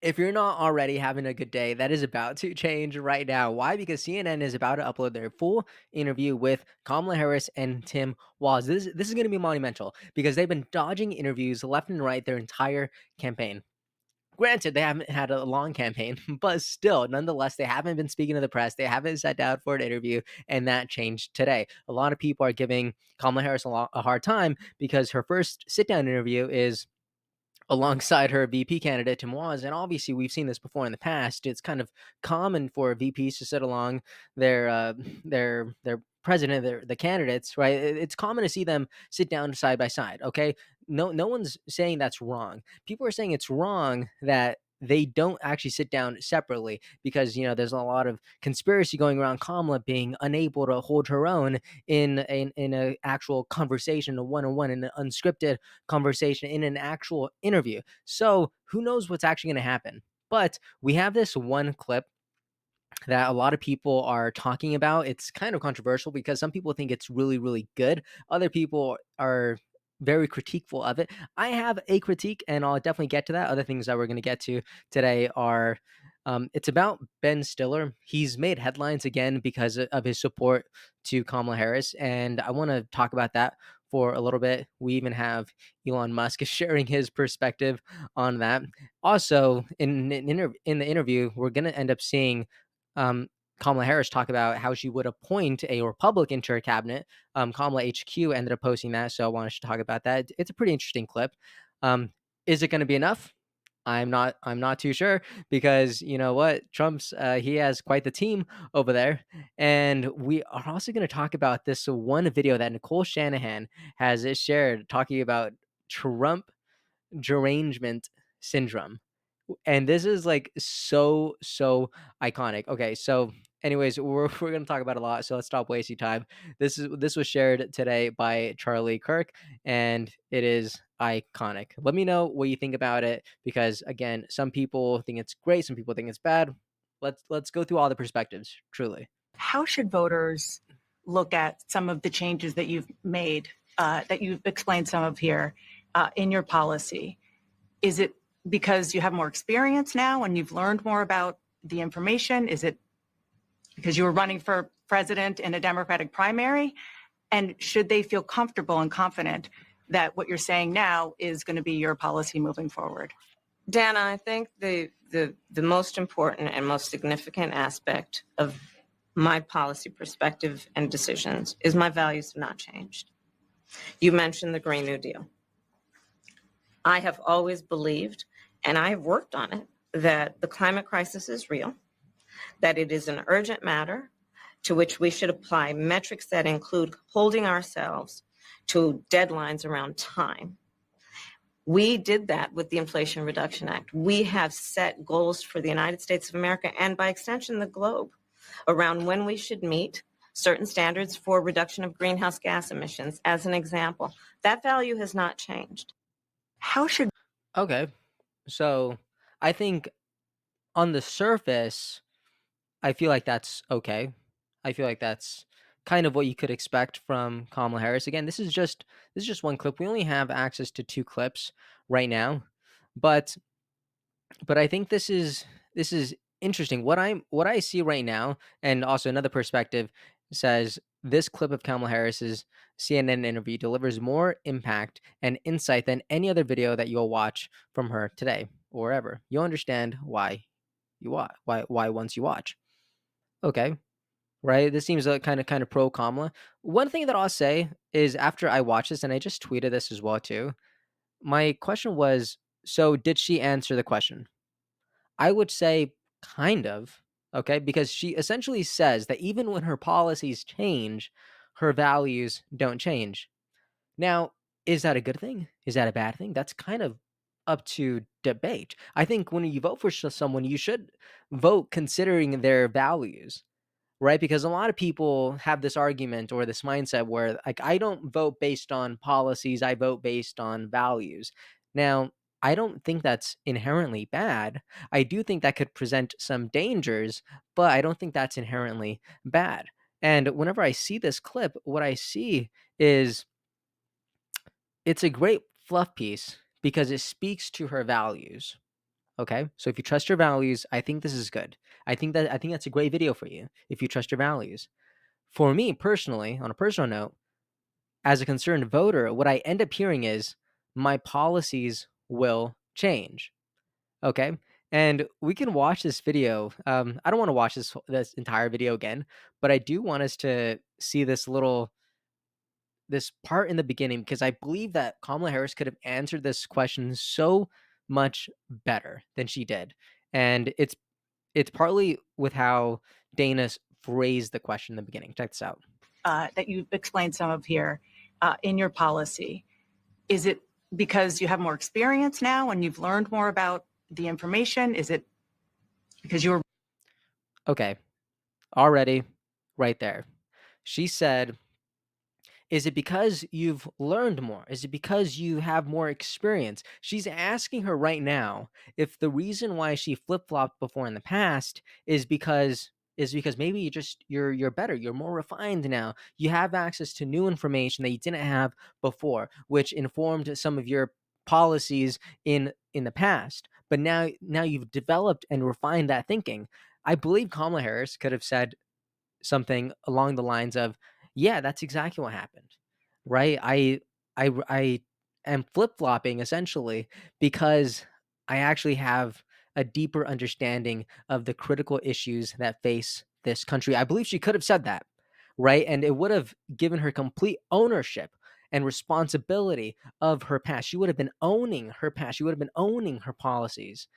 If you're not already having a good day, that is about to change right now. Why? Because CNN is about to upload their full interview with Kamala Harris and Tim Walz. This is going to be monumental because they've been dodging interviews left and right their entire campaign. Granted, they haven't had a long campaign, but still, nonetheless, they haven't been speaking to the press. They haven't sat down for an interview, and that changed today. A lot of people are giving Kamala Harris a hard time because her first sit down interview is alongside her VP candidate Tim Walz, and obviously we've seen this before in the past. It's kind of common for VPs to sit along their president, the candidates, right? It's common to see them sit down side by side. Okay, no one's saying that's wrong. People are saying it's wrong that they don't actually sit down separately because there's a lot of conspiracy going around Kamala being unable to hold her own in a actual conversation, a one on one, in an unscripted conversation, in an actual interview. So who knows what's actually going to happen? But we have this one clip that a lot of people are talking about. It's kind of controversial because some people think it's really, really good. Other people are very critiqueful of it. I have a critique, and I'll definitely get to that. Other things that we're going to get to today are it's about Ben Stiller. He's made headlines again because of his support to Kamala Harris, and I want to talk about that for a little bit. We even have Elon Musk sharing his perspective on that. Also, in the interview, we're going to end up seeing um, Kamala Harris talk about how she would appoint a Republican to her cabinet. Kamala HQ ended up posting that, so I wanted to talk about that. It's a pretty interesting clip. Um, is it going to be enough? I'm not too sure because you know what, Trump's he has quite the team over there, and we are also going to talk about this one video that Nicole Shanahan has shared talking about Trump derangement syndrome. And this is like so iconic. Okay, so anyways, we're gonna talk about a lot, so let's stop wasting time. This was shared today by Charlie Kirk, and it is iconic. Let me know what you think about it because again, some people think it's great, some people think it's bad. Let's go through all the perspectives. Truly. How should voters look at some of the changes that you've made, that you've explained some of here in your policy? Is it because you have more experience now and you've learned more about the information? Is it because you were running for president in a Democratic primary? And should they feel comfortable and confident that what you're saying now is going to be your policy moving forward? Dana, I think the most important and most significant aspect of my policy perspective and decisions is my values have not changed. You mentioned the Green New Deal. I have always believed, and I have worked on it, that the climate crisis is real, that it is an urgent matter to which we should apply metrics that include holding ourselves to deadlines around time. We did that with the Inflation Reduction Act. We have set goals for the United States of America and by extension the globe around when we should meet certain standards for reduction of greenhouse gas emissions. As an example, that value has not changed. How should Okay, so I think on the surface, I feel like that's okay. I feel like that's kind of what you could expect from Kamala Harris. Again, this is just one clip. We only have access to two clips right now, but I think this is interesting. What I see right now, and also another perspective says this clip of Kamala Harris's CNN interview delivers more impact and insight than any other video that you'll watch from her today or ever. You'll understand why you watch why once you watch. Okay, right? This seems like kind of pro Kamala. One thing that I'll say is after I watched this, and I just tweeted this as well too. My question was, so did she answer the question? I would say kind of, okay, because she essentially says that even when her policies change, her values don't change. Now, is that a good thing? Is that a bad thing? That's kind of up to debate. I think when you vote for someone, you should vote considering their values, right? Because a lot of people have this argument or this mindset where, like, I don't vote based on policies, I vote based on values. Now, I don't think that's inherently bad. I do think that could present some dangers, but I don't think that's inherently bad. And whenever I see this clip, what I see is it's a great fluff piece because it speaks to her values. Okay, so if you trust your values, I think this is good. I think that's a great video for you if you trust your values. For me personally, on a personal note, as a concerned voter, what I end up hearing is my policies will change. Okay. And we can watch this video. I don't want to watch this entire video again, but I do want us to see this part in the beginning because I believe that Kamala Harris could have answered this question so much better than she did. And it's partly with how Dana phrased the question in the beginning. Check this out. That you've explained some of here in your policy. Is it because you have more experience now and you've learned more about the information? Is it because you were Okay, already right there. She said, is it because you've learned more? Is it because you have more experience? She's asking her right now if the reason why she flip-flopped before in the past is because maybe you're better, you're more refined now. You have access to new information that you didn't have before, which informed some of your policies in the past. But now you've developed and refined that thinking. I believe Kamala Harris could have said something along the lines of, "Yeah, that's exactly what happened." Right? I am flip-flopping essentially because I actually have a deeper understanding of the critical issues that face this country. I believe she could have said that, right? And it would have given her complete ownership and responsibility of her past. She would have been owning her past. She would have been owning her policies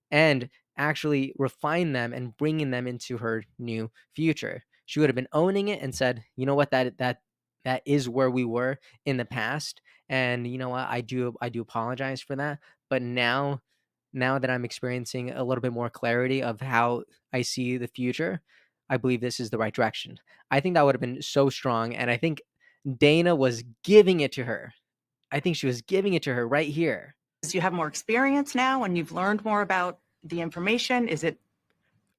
and actually refine them and bringing them into her new future. She would have been owning it and said, "You know what? That is where we were in the past, and you know what? I do apologize for that. But now that I'm experiencing a little bit more clarity of how I see the future, I believe this is the right direction." I think that would have been so strong, and I think Dana was giving it to her. I think she was giving it to her right here. because you have more experience now and you've learned more about the information? Is it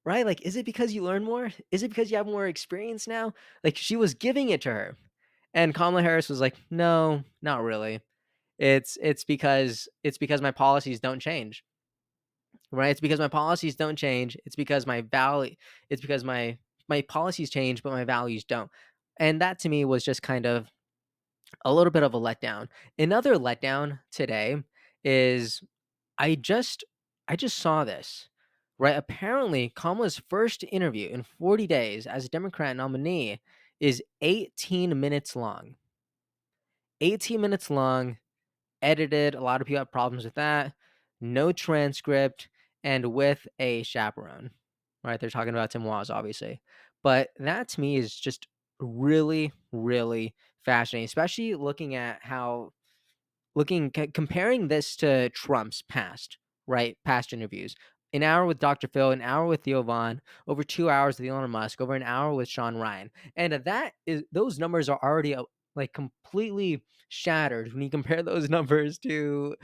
Right? Like, is it because you learn more? Is it because you have more experience now? Like, she was giving it to her. And Kamala Harris was like, "No, not really. It's because my policies don't change." Right? It's because my policies don't change. It's because my policies change, but my values don't. And that to me was just kind of a little bit of a letdown. Another letdown today is I just I just saw this, right? Apparently, Kamala's first interview in 40 days as a Democrat nominee is 18 minutes long. 18 minutes long, edited. A lot of people have problems with that. No transcript, and with a chaperone. Right? They're talking about Tim Walz, obviously. But that to me is just really, really fascinating, especially looking at how comparing this to Trump's past, right? Past interviews. An hour with Dr. Phil, an hour with Theo Vaughn, over 2 hours with Elon Musk, over an hour with Sean Ryan. And that is those numbers are already like completely shattered when you compare those numbers to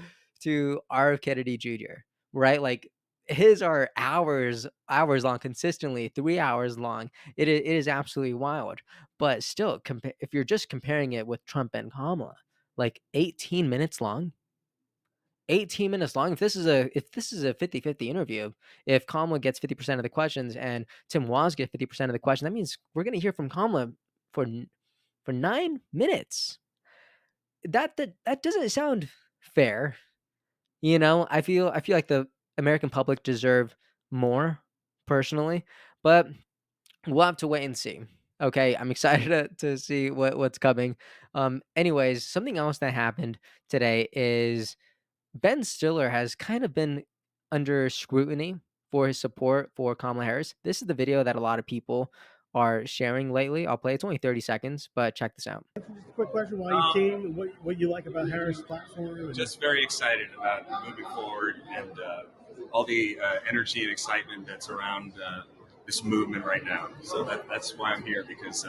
R. Kennedy Jr., right? Like his are hours long consistently, 3 hours long. It is absolutely wild. But still, if you're just comparing it with Trump and Kamala, like 18 minutes long. 18 minutes long. If this is a 50-50 interview, if Kamala gets 50% of the questions and Tim Walz gets 50% of the questions, that means we're gonna hear from Kamala for 9 minutes. That doesn't sound fair. I feel like the American public deserve more personally, but we'll have to wait and see. Okay, I'm excited to see what's coming. Anyways, something else that happened today is Ben Stiller has kind of been under scrutiny for his support for Kamala Harris. This is the video that a lot of people are sharing lately. I'll play. It's only 30 seconds, but check this out. Just a quick question: why you came? What you like about Harris' platform? Just very excited about moving forward and all the energy and excitement that's around this movement right now. So that's why I'm here, because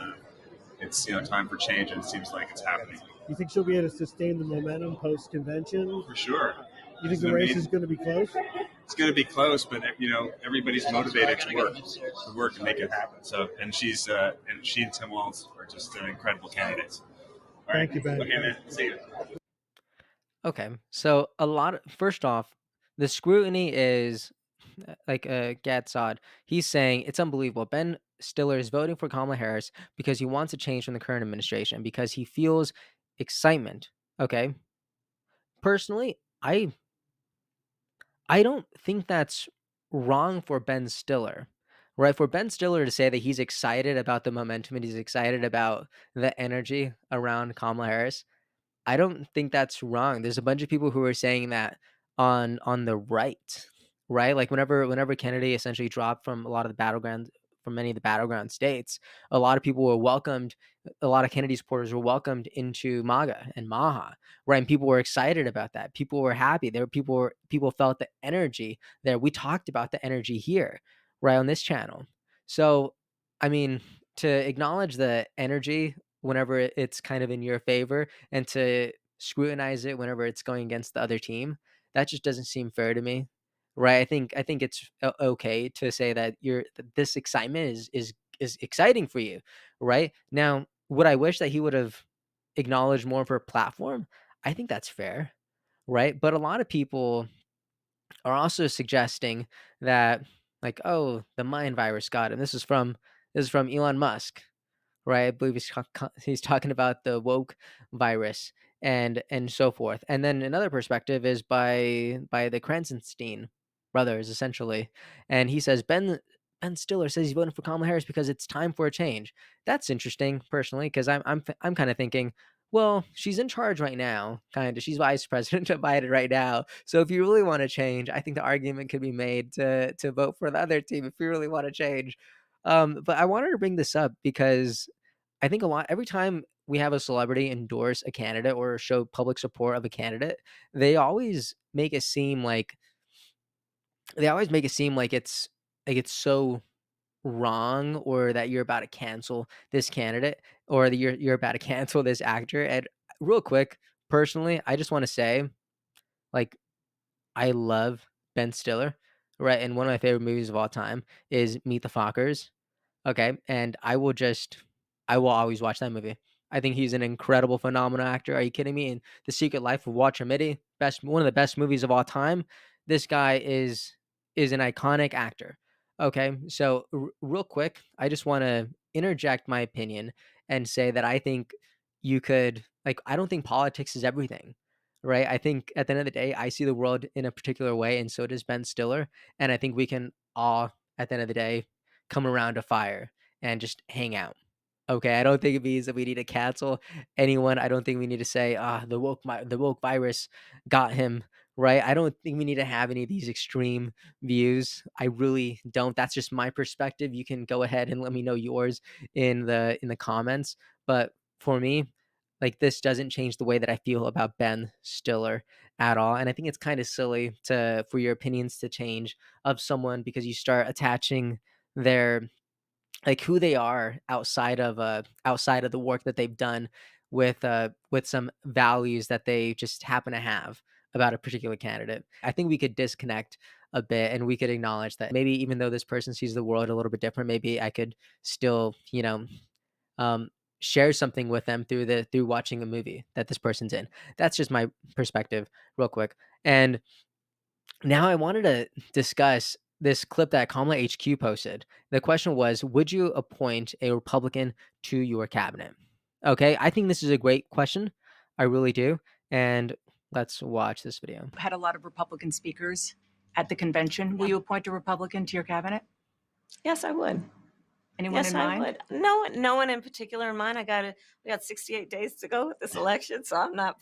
it's time for change, and it seems like it's happening. You think she'll be able to sustain the momentum post convention? For sure. You think the race is going to be close? It's going to be close, but everybody's motivated to work and make it happen. So, and she and Tim Walz are just incredible candidates. All right. Thank you, Ben. Okay, man. See you. Okay, so first off, The scrutiny is like Gadsod. He's saying it's unbelievable. Ben Stiller is voting for Kamala Harris because he wants a change from the current administration because he feels excitement. Okay, personally, I don't think that's wrong for Ben Stiller, right? For Ben Stiller to say that he's excited about the momentum and he's excited about the energy around Kamala Harris, I don't think that's wrong. There's a bunch of people who are saying that on the right? Like whenever Kennedy essentially dropped from a lot of the battleground from many of the battleground states, a lot of people were welcomed. A lot of Kennedy supporters were welcomed into MAGA and Maha, right? And people were excited about that. People were happy. People felt the energy there. We talked about the energy here, right on this channel. So, I mean, to acknowledge the energy whenever it's kind of in your favor and to scrutinize it whenever it's going against the other team, that just doesn't seem fair to me, right? I think it's okay to say that this excitement is exciting for you, right? Now, would I wish that he would have acknowledged more of her platform? I think that's fair, right? But a lot of people are also suggesting that, like, oh, the mind virus got him. This is from Elon Musk, right? I believe he's talking about the woke virus and so forth. And then another perspective is by the Kranzenstein brothers, essentially, and he says Ben Stiller says he's voting for Kamala Harris because it's time for a change. That's interesting, personally, because I'm kind of thinking. Well, she's in charge right now, kind of. She's vice president of Biden right now. So if you really want to change, I think the argument could be made to vote for the other team if you really want to change. But I wanted to bring this up because I think a lot every time we have a celebrity endorse a candidate or show public support of a candidate, they always make it seem like it's so wrong or that you're about to cancel this candidate or that you're about to cancel this actor. And real quick, personally, I just want to say, like, I love Ben Stiller, right? And one of my favorite movies of all time is Meet the Fockers. Okay, and I will always watch that movie. I think he's an incredible, phenomenal actor. Are you kidding me? And The Secret Life of Walter Mitty, one of the best movies of all time. This guy is an iconic actor. Okay, so real quick, I just want to interject my opinion and say that I think you could like I don't think politics is everything. Right? I think at the end of the day, I see the world in a particular way, and so does Ben Stiller. And I think we can all, at the end of the day, come around a fire and just hang out. Okay, I don't think it means that we need to cancel anyone. I don't think we need to say, "Ah, the woke virus got him." Right? I don't think we need to have any of these extreme views. I really don't. That's just my perspective. You can go ahead and let me know yours in the comments. But for me, like this doesn't change the way that I feel about Ben Stiller at all. And I think it's kind of silly for your opinions to change of someone because you start attaching their like who they are outside of the work that they've done with some values that they just happen to have about a particular candidate. I think we could disconnect a bit and we could acknowledge that maybe even though this person sees the world a little bit different, maybe I could still, um, share something with them through watching a movie that this person's in. That's just my perspective, real quick. And now I wanted to discuss this clip that Kamala HQ posted. The question was, would you appoint a Republican to your cabinet? Okay, I think this is a great question. I really do. And let's watch this video. Had a lot of Republican speakers at the convention. Will you appoint a Republican to your cabinet? Yes, I would. Anyone Yes, in I mind? would. No one in particular in mind. We got 68 days to go with this election, so I'm not.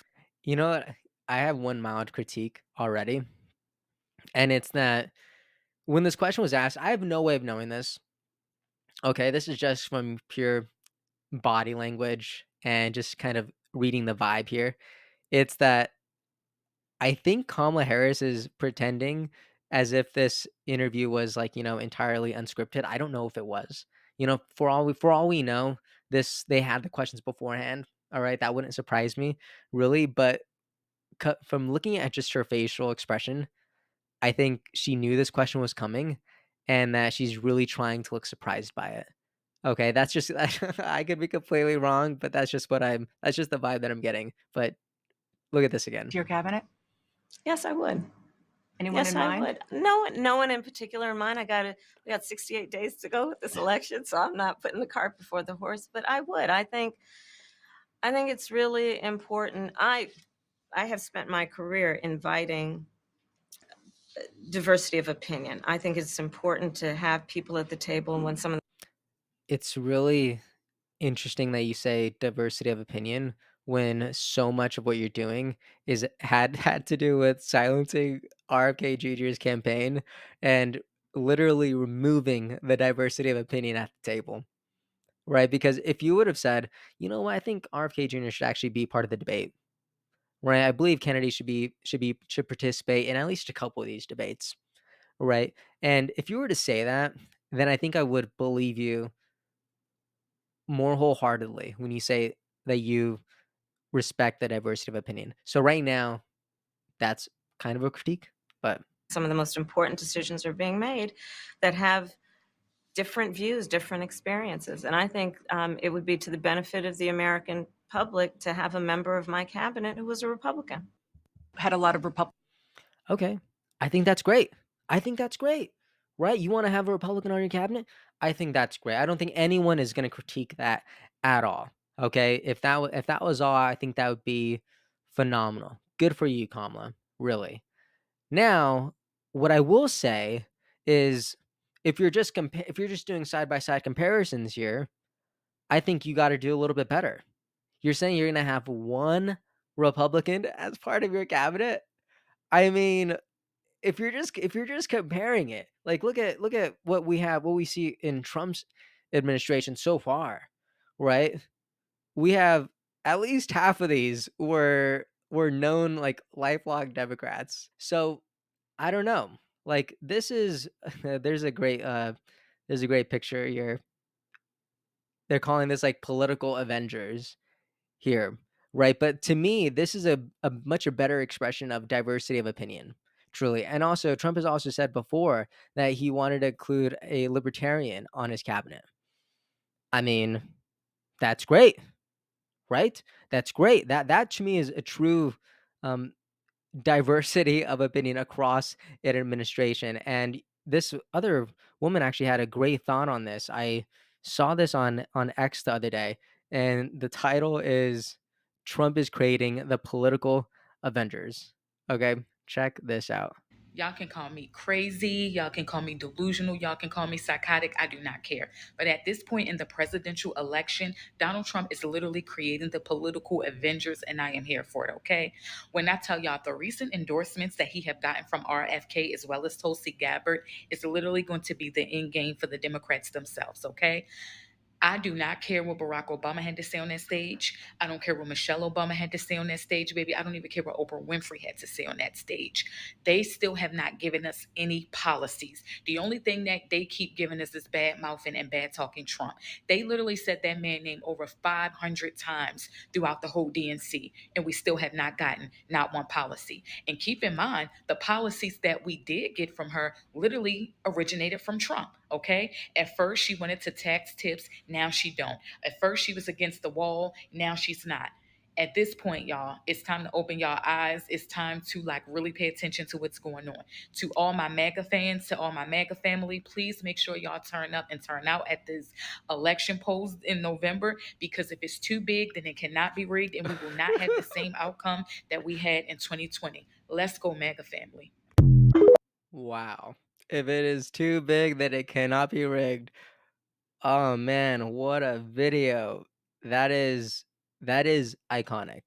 You know what? I have one mild critique already, and it's that when this question was asked, I have no way of knowing this. Okay, this is just from pure body language and just kind of reading the vibe here. It's that I think Kamala Harris is pretending as if this interview was like, entirely unscripted. I don't know if it was. For all we know, they had the questions beforehand. All right, that wouldn't surprise me really, but from looking at just her facial expression, I think she knew this question was coming and that she's really trying to look surprised by it. Okay, that's just I could be completely wrong, but that's just the vibe that I'm getting. But look at this again. To your cabinet? Yes, I would. Anyone Yes, in I mind? would. No one in particular in mind. We got 68 days to go with this election, so I'm not putting the cart before the horse, but I would. I think it's really important. I have spent my career inviting diversity of opinion. I think it's important to have people at the table, and when some of It's really interesting that you say diversity of opinion when so much of what you're doing is had to do with silencing RFK Jr.'s campaign and literally removing the diversity of opinion at the table, right? Because if you would have said, you know what, I think RFK Jr. should actually be part of the debate, right? I believe Kennedy should participate in at least a couple of these debates, right? And if you were to say that, then I think I would believe you more wholeheartedly when you say that you respect the diversity of opinion. So right now, that's kind of a critique, but some of the most important decisions are being made that have different views, different experiences. And I think it would be to the benefit of the American public to have a member of my cabinet who was a Republican. Had a lot of Republicans. okay. I think that's great. I think that's great. Right? You want to have a Republican on your cabinet? I think that's great. I don't think anyone is going to critique that at all. Okay? If that was all, I think that would be phenomenal. Good for you, Kamala. Really. Now, what I will say is if you're just if you're just doing side by side comparisons here, I think you got to do a little bit better. You're saying you're going to have one Republican as part of your cabinet? I mean, if you're just comparing it, like look at what we see in Trump's administration so far, right? We have at least half of these were known like lifelong Democrats. So I don't know. Like this is there's a great picture here. They're calling this like political Avengers here, right? But to me, this is a much a better expression of diversity of opinion, truly. And also, Trump has also said before that he wanted to include a libertarian on his cabinet. I mean, that's great, right? That's great. That to me is a true um, diversity of opinion across an administration. And this other woman actually had a great thought on this. I saw this on X the other day, and the title is Trump is creating the political Avengers. Okay, check this out. Y'all can call me crazy. Y'all can call me delusional. Y'all can call me psychotic. I do not care. But at this point in the presidential election, Donald Trump is literally creating the political Avengers, and I am here for it, okay? When I tell y'all the recent endorsements that he have gotten from RFK as well as Tulsi Gabbard is literally going to be the end game for the Democrats themselves, okay? I do not care what Barack Obama had to say on that stage. I don't care what Michelle Obama had to say on that stage, baby. I don't even care what Oprah Winfrey had to say on that stage. They still have not given us any policies. The only thing that they keep giving us is bad mouthing and bad talking Trump. They literally said that man name over 500 times throughout the whole DNC, and we still have not gotten not one policy. And keep in mind, the policies that we did get from her literally originated from Trump, okay? At first, she wanted to tax tips. Now she don't. At first, she was against the wall. Now she's not. At this point, y'all, it's time to open y'all eyes. It's time to like really pay attention to what's going on. To all my MAGA fans, to all my MAGA family, please make sure y'all turn up and turn out at this election polls in November, because if it's too big, then it cannot be rigged and we will not have the same outcome that we had in 2020. Let's go, MAGA family. Wow. If it is too big, then it cannot be rigged. Oh man, what a video. That is that is iconic.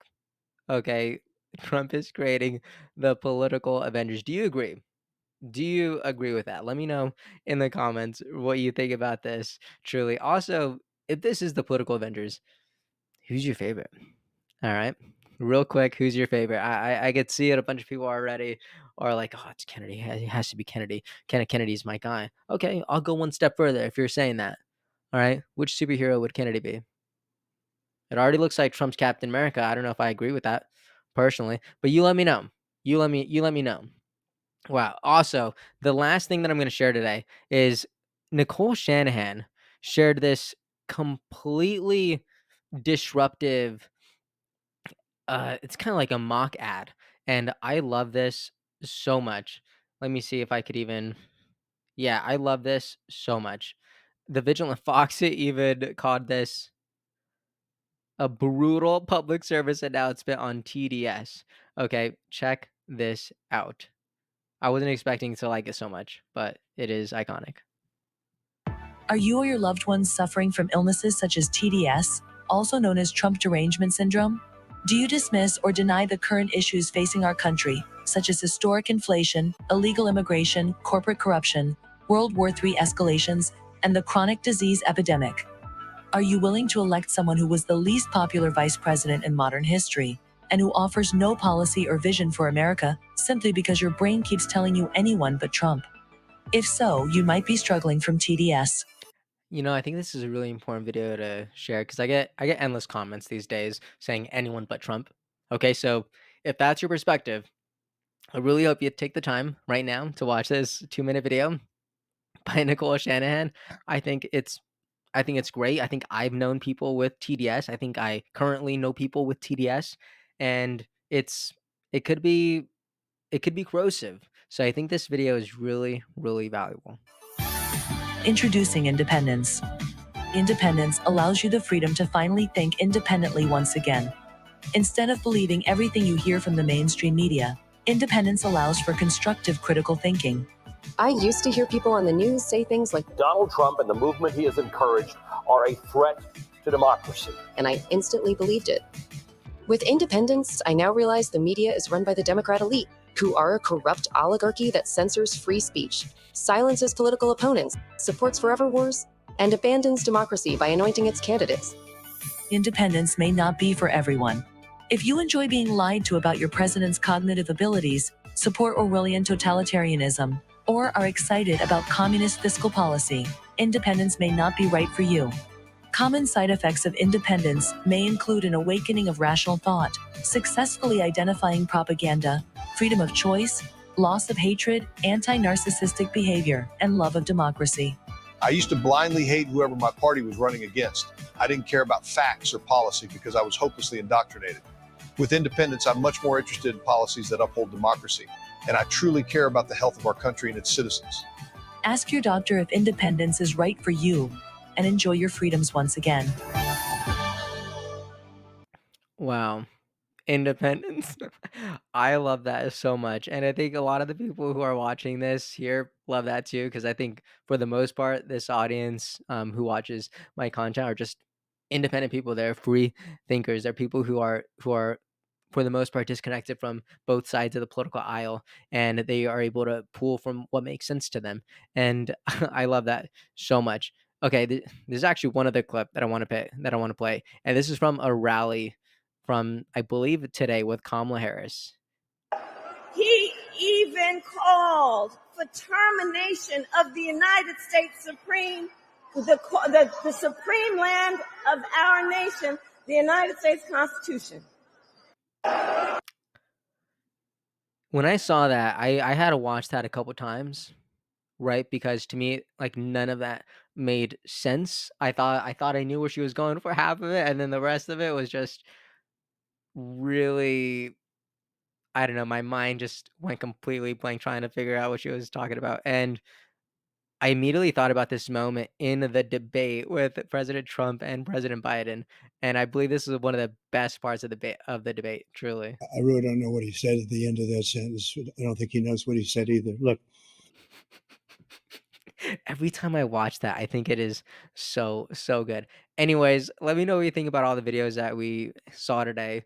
Okay. Trump is creating the political Avengers. Do you agree? Do you agree with that? Let me know in the comments what you think about this. Truly. Also, if this is the political Avengers, who's your favorite? All right. Real quick, who's your favorite? I could see it. A bunch of people already are like, oh, it's Kennedy. It has to be Kennedy. Kennedy's my guy. Okay, I'll go one step further if you're saying that. All right. Which superhero would Kennedy be? It already looks like Trump's Captain America. I don't know if I agree with that personally, but you let me know. You let me know. Wow. Also, the last thing that I'm going to share today is Nicole Shanahan shared this completely disruptive it's kind of like a mock ad, and I love this so much. Let me see if I could even. Yeah, I love this so much. The Vigilant Fox even called this a brutal public service announcement on TDS. Okay, check this out. I wasn't expecting to like it so much, but it is iconic. Are you or your loved ones suffering from illnesses such as TDS, also known as Trump Derangement Syndrome? Do you dismiss or deny the current issues facing our country, such as historic inflation, illegal immigration, corporate corruption, World War III escalations, and the chronic disease epidemic? Are you willing to elect someone who was the least popular vice president in modern history, and who offers no policy or vision for America simply because your brain keeps telling you anyone but Trump? If so, you might be struggling from TDS. I think this is a really important video to share because I get endless comments these days saying anyone but Trump. Okay, so if that's your perspective, I really hope you take the time right now to watch this 2-minute video by Nicole Shanahan. I think it's I think it's great. I think I've known people with TDS. I think I currently know people with TDS, and it could be it could be corrosive. So I think this video is really, really valuable. Introducing independence. Independence allows you the freedom to finally think independently once again. Instead of believing everything you hear from the mainstream media, independence allows for constructive critical thinking. I used to hear people on the news say things like, Donald Trump and the movement he has encouraged are a threat to democracy. and I instantly believed it. With independence, I now realize the media is run by the Democrat elite, who are a corrupt oligarchy that censors free speech, silences political opponents, supports forever wars, and abandons democracy by anointing its candidates. Independence may not be for everyone. If you enjoy being lied to about your president's cognitive abilities, support Orwellian totalitarianism, or are excited about communist fiscal policy, independence may not be right for you. Common side effects of independence may include an awakening of rational thought, successfully identifying propaganda, freedom of choice, loss of hatred, anti-narcissistic behavior, and love of democracy. I used to blindly hate whoever my party was running against. I didn't care about facts or policy because I was hopelessly indoctrinated. With independence, I'm much more interested in policies that uphold democracy, and I truly care about the health of our country and its citizens. Ask your doctor if independence is right for you, and enjoy your freedoms once again. Wow. Independence. I love that so much. And I think a lot of the people who are watching this here love that too. Because I think for the most part, this audience who watches my content are just independent people. They're free thinkers. They're people who are for the most part disconnected from both sides of the political aisle, and they are able to pull from what makes sense to them. And I love that so much. Okay, there's actually one other clip that I want to play, and this is from a rally from, I believe, today with Kamala Harris. He even called for termination of the United States Supreme, the supreme land of our nation, the United States Constitution. When I saw that, I had to watch that a couple times, right? Because to me, like none of that made sense. I thought I knew where she was going for half of it, and then the rest of it was just really, I don't know, my mind just went completely blank trying to figure out what she was talking about. And I immediately thought about this moment in the debate with President Trump and President Biden, and I believe this is one of the best parts of the debate, truly. I really don't know what he said at the end of that sentence. I don't think he knows what he said either. Look, Every time I watch that, I think it is so, so good. Anyways, let me know what you think about all the videos that we saw today.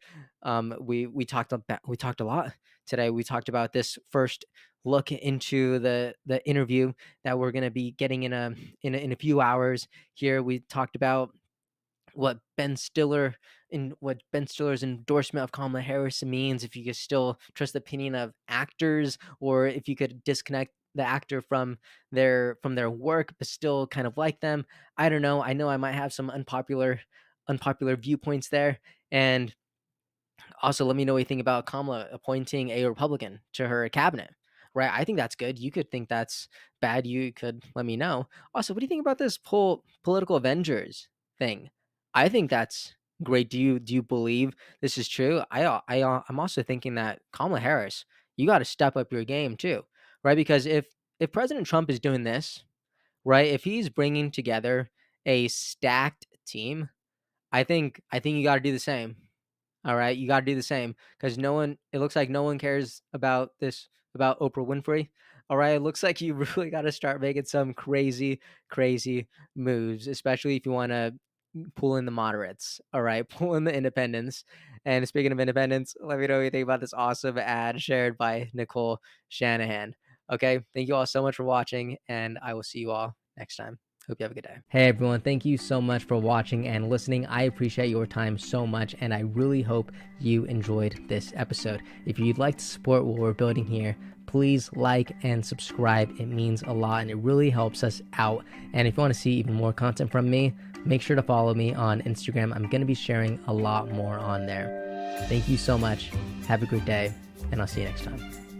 We talked a lot today. We talked about this first look into the interview that we're gonna be getting in a few hours here. We talked about what what Ben Stiller's endorsement of Kamala Harris means, if you could still trust the opinion of actors, or if you could disconnect the actor from their work but still kind of like them. I don't know. I know I might have some unpopular viewpoints there. And also, let me know what you think about Kamala appointing a Republican to her cabinet. Right? I think that's good. You could think that's bad. You could let me know. Also, what do you think about this political Avengers thing? I think that's great. Do you believe this is true? I'm also thinking that Kamala Harris, you got to step up your game too. right? Because if President Trump is doing this, right, if he's bringing together a stacked team, I think you got to do the same. All right, you got to do the same because no one. It looks like no one cares about this about Oprah Winfrey. All right, it looks like you really got to start making some crazy, crazy moves, especially if you want to pull in the moderates. All right, pull in the independents. And speaking of independents, let me know what you think about this awesome ad shared by Nicole Shanahan. Okay, thank you all so much for watching, and I will see you all next time. Hope you have a good day. Hey everyone, thank you so much for watching and listening. I appreciate your time so much, and I really hope you enjoyed this episode. If you'd like to support what we're building here, please like and subscribe. It means a lot and it really helps us out. And if you want to see even more content from me, make sure to follow me on Instagram. I'm going to be sharing a lot more on there. Thank you so much. Have a great day, and I'll see you next time.